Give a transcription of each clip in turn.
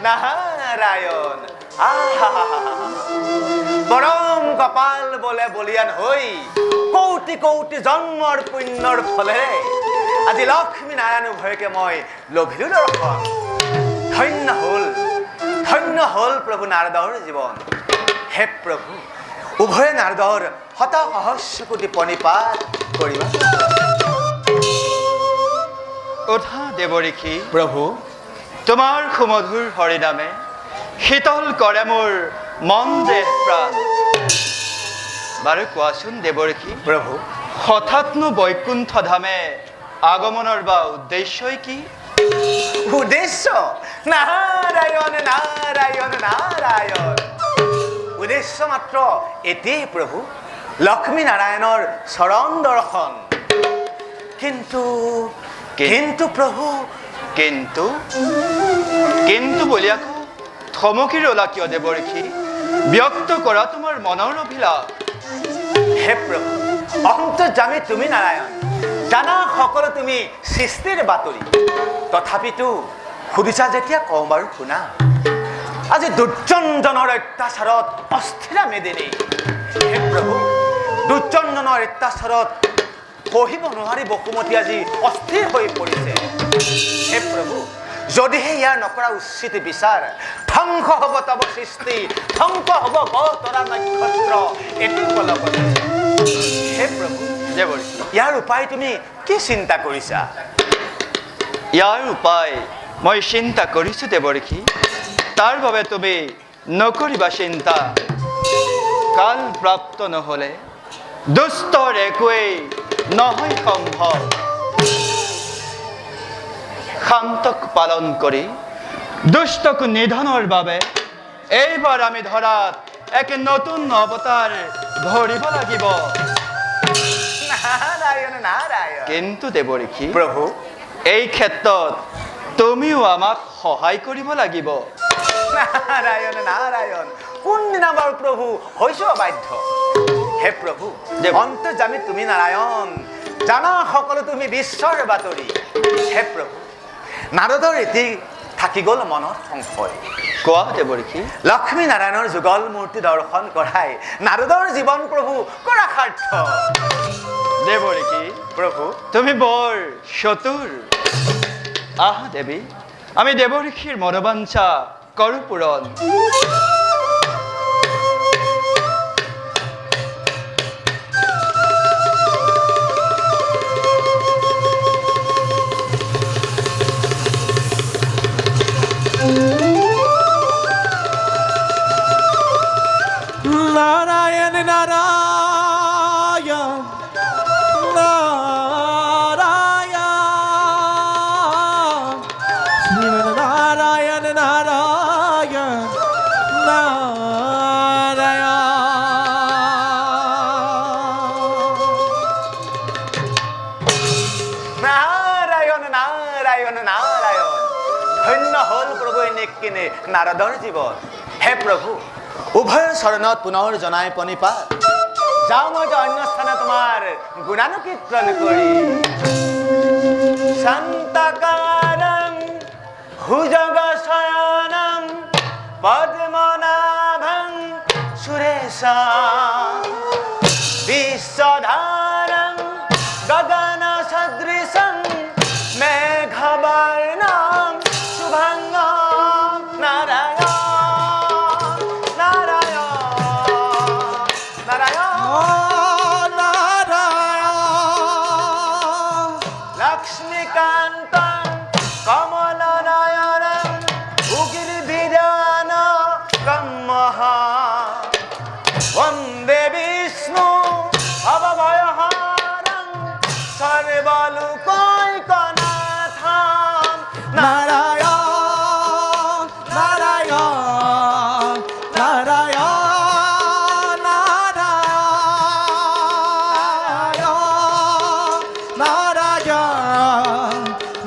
নাৰায়ণ পৰম কপাল বলে বলিয়ান হই কোটি কোটি জন্মৰ পুণ্যৰ ফলেৰে আজি লক্ষ্মী নাৰায়ণ উভয়কে মই লভিলো দৰ্শন ধন্য হল প্ৰভু নাৰদৰ জীৱন হে প্ৰভু উভয় নাৰদৰ শত সহস্ৰ কোটি প্ৰণিপাত কৰিবা ওঠা দেৱঋষি প্ৰভু তোমাৰ সুমধুৰ হৰিনামে শীতল কৰে মোৰ মন দেহ প্ৰাণ বাৰু কোৱাচোন দেৱঋষি প্ৰভু হঠাৎনো বৈকুণ্ঠ ধামে আগমনৰ বা উদ্দেশ্যই কি উদ্দেশ্য নাৰায়ণ নাৰায়ণ নাৰায়ণ উদ্দেশ্য মাত্ৰ এটিয়েই প্ৰভু লক্ষ্মী নাৰায়ণৰ চৰণ দৰ্শন কিন্তু প্ৰভু কিন্তু বুলি আকৌ থমকি ৰলা কিয় দেৱঋষি ব্যক্ত কৰা তোমাৰ মনৰ অভিলাষ হে প্ৰভু অন্তৰ্যামী তুমি নাৰায়ণ জানা সকলো তুমি সৃষ্টিৰ বাতৰি তথাপিতো সুধিছা যেতিয়া কওঁ বাৰু শুনা আজি দুৰ্যোধনৰ অত্যাচাৰত অস্থিৰা মেদিনী হে প্ৰভু দুৰ্যোধনৰ অত্যাচাৰত সহিব নোৱাৰি বসুমতী আজি অস্থিৰ হৈ পৰিছে হে প্ৰভু যদিহে ইয়াৰ নকৰা উচিত বিচাৰ ধ্বংস হ'ব তব সৃষ্টি ধ্বংস হ'ব তৰা নক্ষত্ৰ এইটো কলকতে হে প্ৰভু দেৱঋষি ইয়াৰ উপায় তুমি কি চিন্তা কৰিছা ইয়াৰ উপায় মই চিন্তা কৰিছোঁ দেৱঋষি তাৰ বাবে তুমি নকৰিবা চিন্তা কাল প্ৰাপ্ত নহ'লে দুষ্টৰ একোৱেই নহয় সম্ভৱ শান্তক পালন কৰি দুষ্টক নিধনৰ বাবে এইবাৰ আমি ধৰাত এক নতুন অৱতাৰ ধৰিব লাগিব নাৰায়ণ নাৰায়ণ কিন্তু দেৱঋষি প্ৰভু এই ক্ষেত্ৰত তুমিও আমাক সহায় কৰিব লাগিব নাৰায়ণ নাৰায়ণ কোনদিনা বাৰু প্ৰভু হৈছো অবাধ্য হে প্ৰভু অন্তৰ্যামী তুমি নাৰায়ণ জানা সকলো তুমি বিশ্বৰ বাতৰি হে প্ৰভু নাৰদৰ এটি থাকি গ'ল মনত সংশয় কোৱা দেৱঋষি লক্ষ্মী নাৰায়ণৰ যুগল মূৰ্তি দৰ্শন কৰাই নাৰদৰ জীৱন প্ৰভু কৰা সাৰ্থ দেৱঋষি প্ৰভু তুমি বৰ চতুৰ আহা দেৱী আমি দেৱঋষিৰ মনোবাঞ্ছা কৰো পূৰণ নাৰায়ণ নাৰায়ণ নাৰায়ণ নাৰায়ণ নাৰায়ণ নাৰায়ণ নাৰায়ণ নাৰায়ণ ধন্য হল প্ৰভু এনেকিনে নাৰদৰ জীৱন হে প্ৰভু উভয় চৰণত পুনৰ জনাই প্ৰণিপাত যাওঁ মই অন্য স্থানে তোমাৰ গুণানুকীৰ্তন কৰি শান্তকাৰং ভুজগশয়নং পদ্মনাভং সুৰেশা বিশ্বধারং গগন সদৃশং মেঘবর্ণং শুভঙ্গম নারায়ণ নারায়ণ নারায়ণ লক্ষ্মীকান্তং কমলনয়নং উগ্রবিদান ব্রহ্মঃ বন্দে বিষ্ণু অবভয়হরং সর্বলোকৈকনাথং নারায়ণ নারায়ণ নারায়ণ নারায়ণ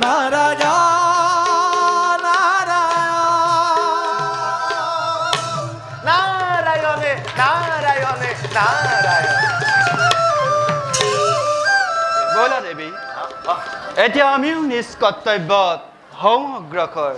নারায়ণ নারায়ণ নারায়ণে নারায়ণে নারায়ণ ব'লা দেৱী এতিয়া আমিও নিজ কৰ্তব্যত হওঁ অগ্ৰসৰ